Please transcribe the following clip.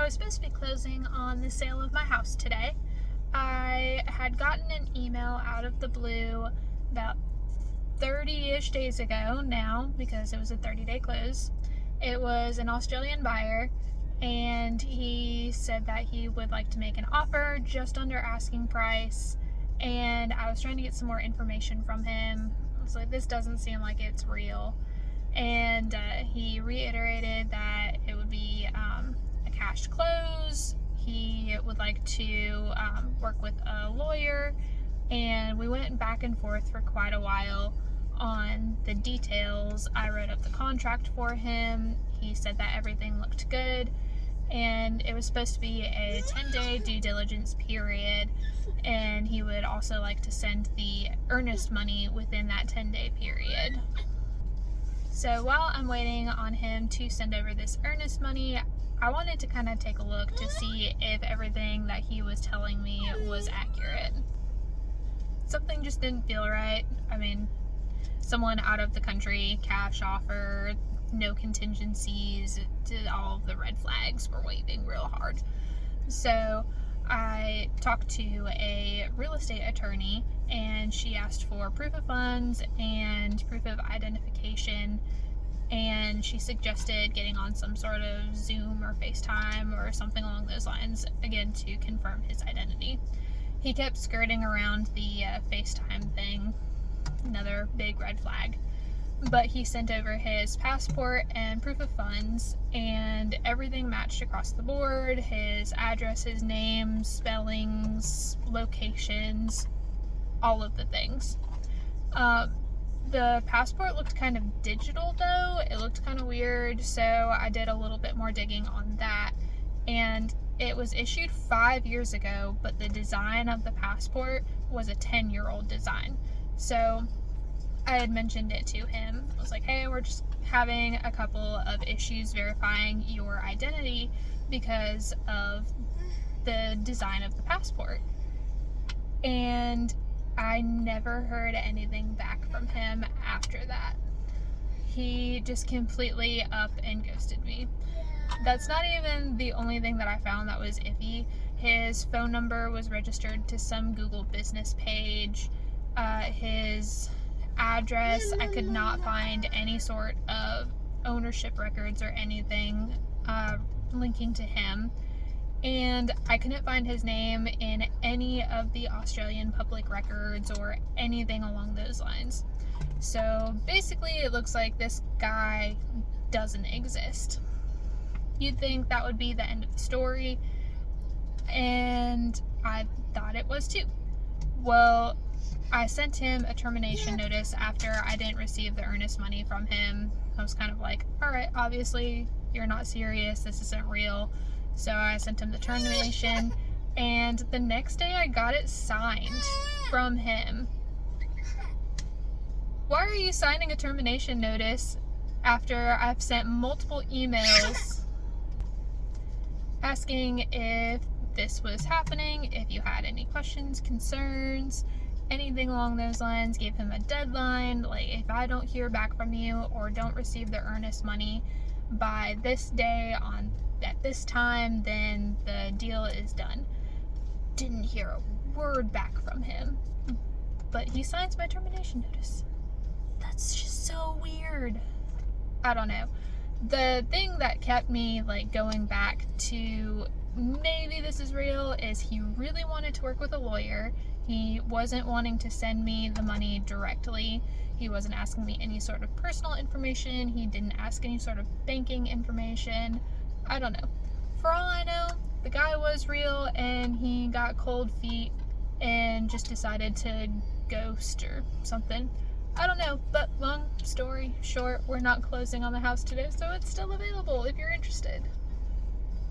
was supposed to be closing on the sale of my house today. I had gotten an email out of the blue about 30-ish days ago now, because it was a 30-day close. It was an Australian buyer, and he said that he would like to make an offer just under asking price, and I was trying to get some more information from him. I was like, this doesn't seem like it's real. And he reiterated that it would be a cash close. He would like to work with a lawyer, and we went back and forth for quite a while on the details. I wrote up the contract for him. He said that everything looked good, and it was supposed to be a 10-day due diligence period, and he would also like to send the earnest money within that 10-day period. So while I'm waiting on him to send over this earnest money, I wanted to kind of take a look to see if everything that he was telling me was accurate. Something just didn't feel right. I mean, someone out of the country, cash offer, no contingencies, all of the red flags were waving real hard. So I talked to a real estate attorney, and she asked for proof of funds and proof of identification, and she suggested getting on some sort of Zoom or FaceTime or something along those lines, again, to confirm his identity. He kept skirting around the FaceTime thing, another big red flag. But he sent over his passport and proof of funds, and everything matched across the board. His address, his name, spellings, locations, all of the things. The passport looked kind of digital though. It looked kind of weird, so I did a little bit more digging on that. And it was issued 5 years ago, but the design of the passport was a 10-year-old design. So I had mentioned it to him. I was like, hey, we're just having a couple of issues verifying your identity because of the design of the passport. And I never heard anything back from him after that. He just completely up and ghosted me. That's not even the only thing that I found that was iffy. His phone number was registered to some Google business page. His address, I could not find any sort of ownership records or anything linking to him, and I couldn't find his name in any of the Australian public records or anything along those lines. So basically it looks like this guy doesn't exist. You'd think that would be the end of the story, and I thought it was too. Well, I sent him a termination notice after I didn't receive the earnest money from him. I was kind of like, alright, obviously you're not serious, this isn't real. So I sent him the termination, and the next day I got it signed from him. Why are you signing a termination notice after I've sent multiple emails asking if this was happening, if you had any questions, concerns, anything along those lines? Gave him a deadline, like, if I don't hear back from you or don't receive the earnest money by this day at this time, then the deal is done. Didn't hear a word back from him, but he signs my termination notice. That's just so weird. I don't know. The thing that kept me going back to maybe this is real is he really wanted to work with a lawyer. He wasn't wanting to send me the money directly. He wasn't asking me any sort of personal information. He didn't ask any sort of banking information. I don't know. For all I know, the guy was real, and he got cold feet and just decided to ghost or something. I don't know, but long story short, we're not closing on the house today, so it's still available if you're interested.